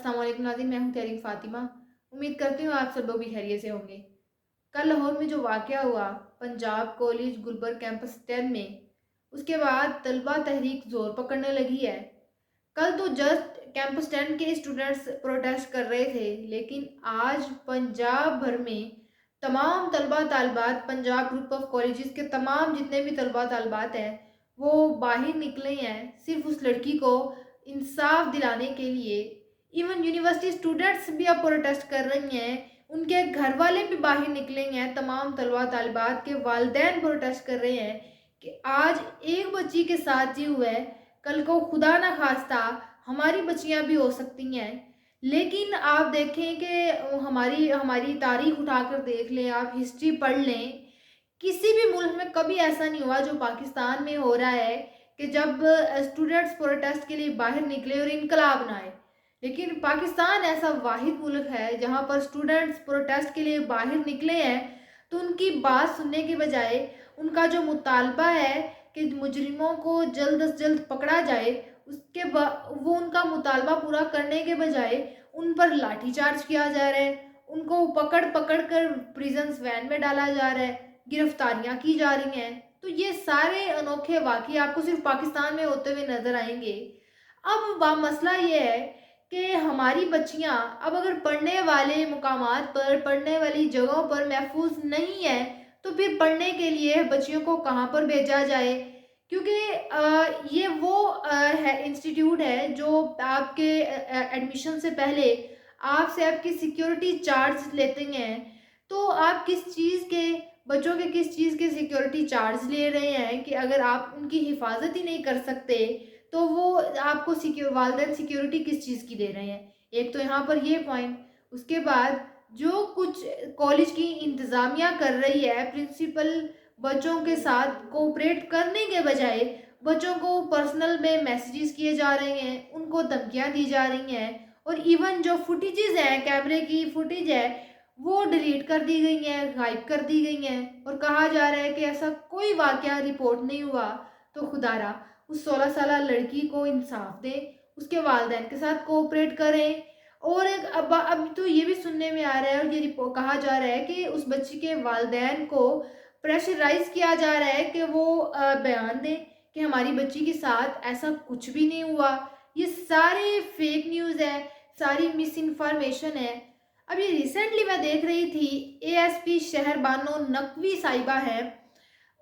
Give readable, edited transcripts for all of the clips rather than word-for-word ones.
अस्सलाम वालेकुम नाज़रीन, मैं हूँ तहरीक फ़ातिमा। उम्मीद करती हूँ आप सब लोग भी खैरियत से होंगे। कल लाहौर में जो वाक़या हुआ पंजाब कॉलेज गुलबर्ग कैंपस 10 में, उसके बाद तलबा तहरीक ज़ोर पकड़ने लगी है। कल तो जस्ट कैंपस 10 के स्टूडेंट्स प्रोटेस्ट कर रहे थे, लेकिन आज पंजाब भर में तमाम तलबा तालबात, पंजाब ग्रुप ऑफ कॉलेजेस के तमाम जितने भी तलबा तालबात हैं, वो बाहर निकले हैं सिर्फ उस लड़की को इंसाफ दिलाने के लिए। इवन यूनिवर्सिटी स्टूडेंट्स भी अब प्रोटेस्ट कर रही हैं, उनके घर वाले भी बाहर निकले हैं, तमाम तलबा तालिबात के वालिदैन प्रोटेस्ट कर रहे हैं कि आज एक बच्ची के साथ ही हुआ है, कल को खुदा ना खास्ता हमारी बच्चियां भी हो सकती हैं। लेकिन आप देखें कि हमारी हमारी तारीख उठाकर देख लें, आप हिस्ट्री पढ़ लें, किसी भी मुल्क में कभी ऐसा नहीं हुआ जो पाकिस्तान में हो रहा है कि जब स्टूडेंट्स प्रोटेस्ट के लिए बाहर निकले और इनकलाब ना आए। लेकिन पाकिस्तान ऐसा वाहिद मुल्क है जहाँ पर स्टूडेंट्स प्रोटेस्ट के लिए बाहर निकले हैं तो उनकी बात सुनने के बजाय उनका जो मुतालबा है कि मुजरिमों को जल्द से जल्द पकड़ा जाए, वो उनका मुतालबा पूरा करने के बजाय उन पर लाठीचार्ज किया जा रहा है, उनको पकड़ पकड़ कर प्रिजन्स वैन में डाला जा रहा है, गिरफ्तारियां की जा रही हैं। तो ये सारे अनोखे वाक़ये आपको सिर्फ पाकिस्तान में होते हुए नज़र आएंगे। अब मसला ये है कि हमारी बच्चियां अब अगर पढ़ने वाले मुकामात पर, पढ़ने वाली जगहों पर महफूज नहीं है, तो फिर पढ़ने के लिए बच्चियों को कहाँ पर भेजा जाए? क्योंकि ये वो है इंस्टीट्यूट है जो आपके एडमिशन से पहले आपसे आपकी सिक्योरिटी चार्ज लेते हैं। तो आप किस चीज़ के, बच्चों के किस चीज़ के सिक्योरिटी चार्ज ले रहे हैं कि अगर आप उनकी हिफाजत ही नहीं कर सकते तो वो आपको वालिदैन सिक्योरिटी किस चीज़ की दे रहे हैं। एक तो यहाँ पर ये पॉइंट, उसके बाद जो कुछ कॉलेज की इंतज़ामिया कर रही है, प्रिंसिपल बच्चों के साथ कोऑपरेट करने के बजाय बच्चों को पर्सनल में मैसेजेस किए जा रहे हैं, उनको धमकियाँ दी जा रही हैं और इवन जो फुटेजेस हैं, कैमरे की फुटेज है, वो डिलीट कर दी गई हैं, गायब कर दी गई हैं और कहा जा रहा है कि ऐसा कोई वाक़या रिपोर्ट नहीं हुआ। तो खुदारा उस 16 साला लड़की को इंसाफ दें, उसके वालिदैन के साथ कोऑपरेट करें। और अब तो ये भी सुनने में आ रहा है और ये कहा जा रहा है कि उस बच्ची के वालिदैन को प्रेशराइज किया जा रहा है कि वो बयान दें कि हमारी बच्ची के साथ ऐसा कुछ भी नहीं हुआ। ये सारे फेक न्यूज़ है, सारी मिस इन्फॉर्मेशन है। अभी रिसेंटली मैं देख रही थी एएसपी शहर बानो नकवी साहिबा है,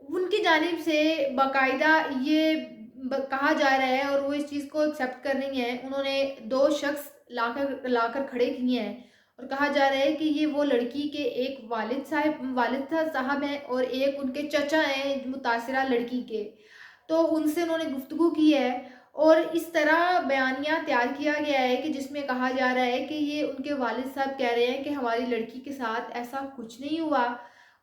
उनकी जानिब से बाकायदा ये कहा जा रहा है और वो इस चीज़ को एक्सेप्ट कर रही हैं। उन्होंने 2 शख्स लाकर खड़े किए हैं और कहा जा रहा है कि ये वो लड़की के एक वालिद साहब हैं और एक उनके चचा हैं मुतासिरा लड़की के। तो उनसे उन्होंने गुफ्तगू की है और इस तरह बयानिया तैयार किया गया है कि जिसमें कहा जा रहा है कि ये उनके वालिद साहब कह रहे हैं कि हमारी लड़की के साथ ऐसा कुछ नहीं हुआ।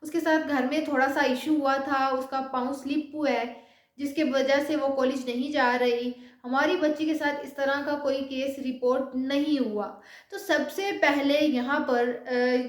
उसके साथ घर में थोड़ा-सा इश्यू हुआ था, उसका पाँव स्लिप हुआ है, जिसकी वजह से वो कॉलेज नहीं जा रही। हमारी बच्ची के साथ इस तरह का कोई केस रिपोर्ट नहीं हुआ। तो सबसे पहले यहाँ पर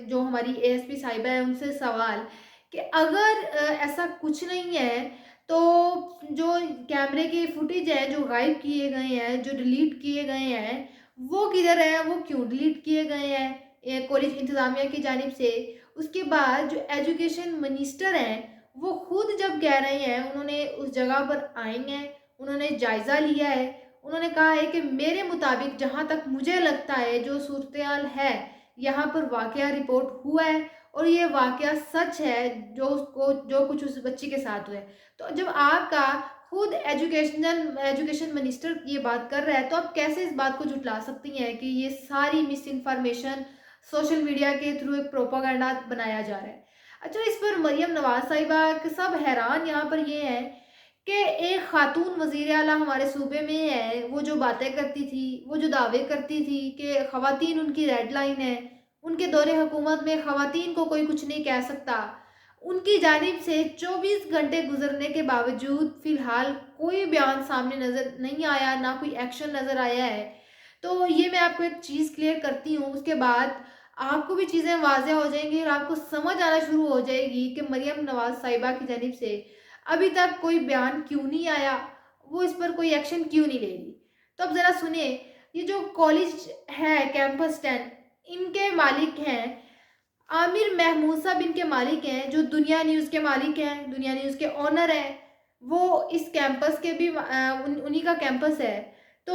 जो हमारी एएसपी साहिबा है उनसे सवाल कि अगर ऐसा कुछ नहीं है, तो जो कैमरे के फुटेज हैं, जो गायब किए गए हैं, जो डिलीट किए गए हैं, वो किधर हैं? वो क्यों डिलीट किए गए हैं कॉलेज इंतज़ामिया की जानिब से? उसके बाद जो एजुकेशन मिनिस्टर हैं, वो खुद जब कह रहे हैं, उन्होंने उस जगह पर आए हैं, उन्होंने जायज़ा लिया है, उन्होंने कहा है कि मेरे मुताबिक जहाँ तक मुझे लगता है जो सूरत-ए-हाल है, यहाँ पर वाक़या रिपोर्ट हुआ है और ये वाक़या सच है जो कुछ उस बच्ची के साथ हुआ है। तो जब आपका खुद एजुकेशन मिनिस्टर ये बात कर रहा है, तो आप कैसे इस बात को झुठला सकती हैं कि ये सारी मिस इन्फॉर्मेशन सोशल मीडिया के थ्रू एक प्रोपागेंडा बनाया जा रहा है। अच्छा, इस पर मरियम नवाज़ साहिबा के सब हैरान यहाँ पर ये हैं कि एक खातून वज़ीर आला हमारे सूबे में है, वो जो बातें करती थी, वो जो दावे करती थी कि ख़वातीन उनकी रेड लाइन है, उनके दौरे हुकूमत में ख़वातीन को कोई कुछ नहीं कह सकता। उनकी जानिब से 24 घंटे गुज़रने के बावजूद फ़िलहाल कोई बयान सामने नज़र नहीं आया, ना कोई एक्शन नज़र आया है। तो ये मैं आपको एक चीज़ क्लियर करती हूँ, उसके बाद आपको भी चीज़ें वाज़ेह हो जाएँगी और आपको समझ आना शुरू हो जाएगी कि मरियम नवाज़ साहिबा की जानिब से अभी तक कोई बयान क्यों नहीं आया, वो इस पर कोई एक्शन क्यों नहीं ले रही। तो अब ज़रा सुनिए, یہ جو کالج ہے کیمپس 10، ان کے مالک ہیں عامر محمود صاحب، ان کے مالک ہیں جو دنیا نیوز کے مالک ہیں، دنیا نیوز کے آنر ہیں، وہ اس کیمپس کے بھی انہی کا کیمپس ہے۔ تو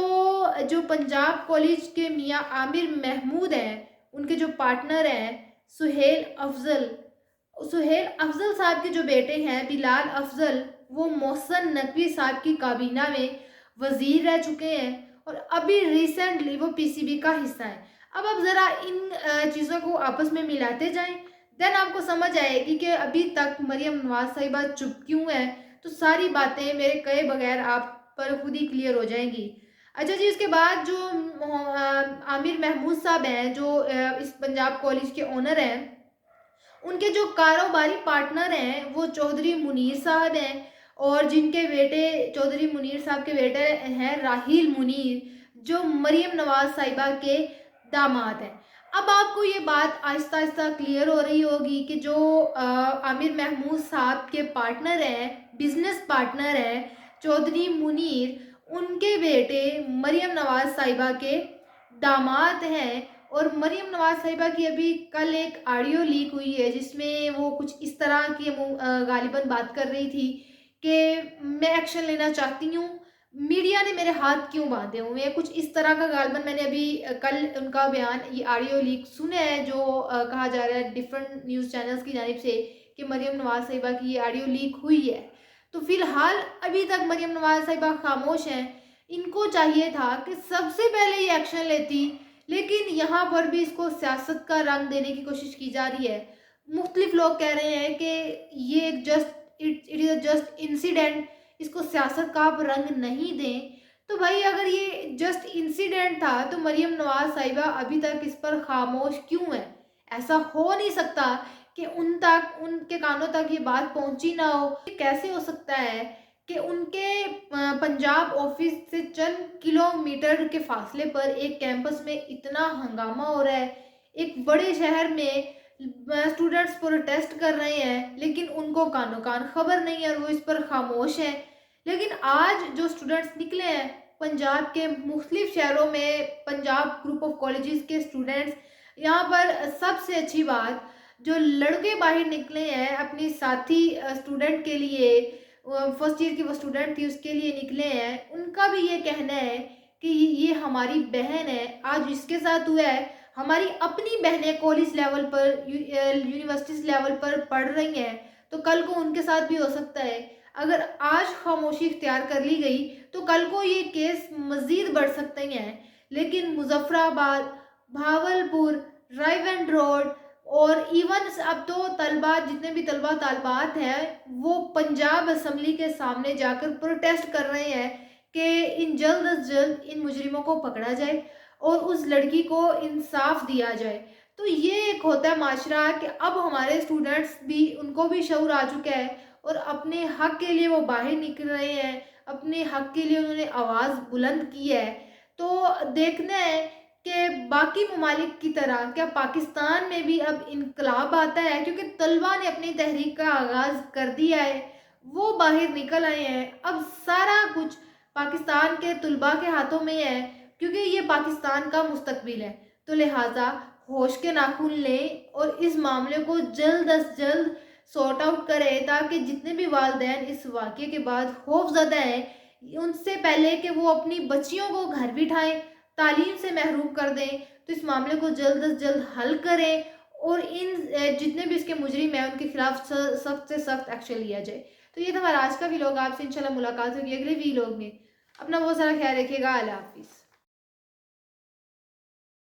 جو پنجاب کالج کے میاں عامر محمود ہیں، ان کے جو پارٹنر ہیں سہیل افضل صاحب کے جو بیٹے ہیں بلال افضل، وہ محسن نقوی صاحب کی کابینہ میں وزیر رہ چکے ہیں، اور ابھی ریسنٹلی وہ پی سی بی کا حصہ ہیں۔ اب آپ ذرا ان چیزوں کو آپس میں ملاتے جائیں، دین آپ کو سمجھ آئے گی کہ ابھی تک مریم نواز صاحبہ چپ کیوں ہیں، تو ساری باتیں میرے کہے بغیر آپ پر خود ہی کلیئر ہو جائیں گی۔ اچھا جی، اس کے بعد جو عامر محمود صاحب ہیں، جو اس پنجاب کالج کے آنر ہیں، ان کے جو کاروباری پارٹنر ہیں وہ چودھری منیر صاحب ہیں، اور جن کے بیٹے چودھری منیر صاحب کے بیٹے ہیں راہیل منیر، جو مریم نواز صاحبہ کے داماد ہیں۔ اب آپ کو یہ بات آہستہ آہستہ کلیئر ہو رہی ہوگی کہ جو عامر محمود صاحب کے پارٹنر ہیں، بزنس پارٹنر ہیں چودھری منیر، ان کے بیٹے مریم نواز صاحبہ کے داماد ہیں، اور مریم نواز صاحبہ کی ابھی کل ایک آڈیو لیک ہوئی ہے جس میں وہ کچھ اس طرح کی غالباً بات کر رہی تھی کہ میں ایکشن لینا چاہتی ہوں، میڈیا نے میرے ہاتھ کیوں باندھے ہوئے ہیں، کچھ اس طرح کا غالباً میں نے ابھی کل ان کا بیان، یہ آڈیو لیک سنا ہے، جو کہا جا رہا ہے ڈیفرنٹ نیوز چینلز کی جانب سے کہ مریم نواز صاحبہ کی یہ آڈیو لیک ہوئی ہے۔ تو فی الحال ابھی تک مریم نواز صاحبہ خاموش ہیں، ان کو چاہیے تھا کہ سب سے پہلے یہ ایکشن لیتی، لیکن یہاں پر بھی اس کو سیاست کا رنگ دینے کی کوشش کی جا رہی ہے۔ مختلف لوگ کہہ رہے ہیں کہ یہ جسٹ انسیڈنٹ، اس کو سیاست کا آپ رنگ نہیں دیں۔ تو بھائی اگر یہ جسٹ انسیڈنٹ تھا تو مریم نواز صاحبہ ابھی تک اس پر خاموش کیوں ہے؟ ایسا ہو نہیں سکتا کہ ان کے کانوں تک یہ بات پہنچی نہ ہو۔ کیسے ہو سکتا ہے کہ ان کے پنجاب آفس سے چند کلومیٹر کے فاصلے پر ایک کیمپس میں اتنا ہنگامہ ہو رہا ہے، ایک بڑے شہر میں اسٹوڈنٹس پروٹیسٹ کر رہے ہیں، لیکن ان کو کانوں کان خبر نہیں ہے اور وہ اس پر خاموش ہیں۔ لیکن آج جو اسٹوڈنٹس نکلے ہیں پنجاب کے مختلف شہروں میں، پنجاب گروپ آف کالجز کے اسٹوڈنٹس، یہاں پر سب سے اچھی بات جو لڑکے باہر نکلے ہیں اپنی ساتھی اسٹوڈنٹ کے لیے، فرسٹ ایئر کی وہ اسٹوڈنٹ تھی اس کے لیے نکلے ہیں، ان کا بھی یہ کہنا ہے کہ یہ ہماری بہن ہے، آج اس کے ساتھ ہوا ہے، ہماری اپنی بہنیں کالج لیول پر یونیورسٹیز لیول پر پڑھ رہی ہیں، تو کل کو ان کے ساتھ بھی ہو سکتا ہے۔ اگر آج خاموشی اختیار کر لی گئی تو کل کو یہ کیس مزید بڑھ سکتے ہیں۔ لیکن مظفر آباد، بھاولپور، رائے روڈ، اور ایون اب تو طلبہ، جتنے بھی طلبہ طالبات ہیں، وہ پنجاب اسمبلی کے سامنے جا کر پروٹیسٹ کر رہے ہیں کہ جلد از جلد ان مجرموں کو پکڑا جائے اور اس لڑکی کو انصاف دیا جائے۔ تو یہ ایک ہوتا ہے معاشرہ کہ اب ہمارے اسٹوڈنٹس بھی، ان کو بھی شعور آ چکا ہے اور اپنے حق کے لیے وہ باہر نکل رہے ہیں، اپنے حق کے لیے انہوں نے آواز بلند کی ہے۔ تو دیکھنا ہے کہ باقی ممالک کی طرح کیا پاکستان میں بھی اب انقلاب آتا ہے، کیونکہ طلبہ نے اپنی تحریک کا آغاز کر دیا ہے، وہ باہر نکل آئے ہیں، اب سارا کچھ پاکستان کے طلبہ کے ہاتھوں میں ہے، کیونکہ یہ پاکستان کا مستقبل ہے۔ تو لہٰذا ہوش کے ناخن لیں اور اس معاملے کو جلد از جلد سورٹ آؤٹ کرے، تاکہ جتنے بھی والدین اس واقعے کے بعد خوف زدہ ہیں، ان سے پہلے کہ وہ اپنی بچیوں کو گھر بٹھائیں، تعلیم سے محروم کر دیں، تو اس معاملے کو جلد از جلد حل کریں اور ان جتنے بھی اس کے مجرم ہیں ان کے خلاف سخت سے سخت ایکشن لیا جائے۔ تو یہ تھا ہمارا آج کا ویلوگ، آپ سے انشاءاللہ ملاقات ہوگی اگلے ویلوگ میں۔ اپنا بہت سارا خیال رکھیے گا، اللہ حافظ۔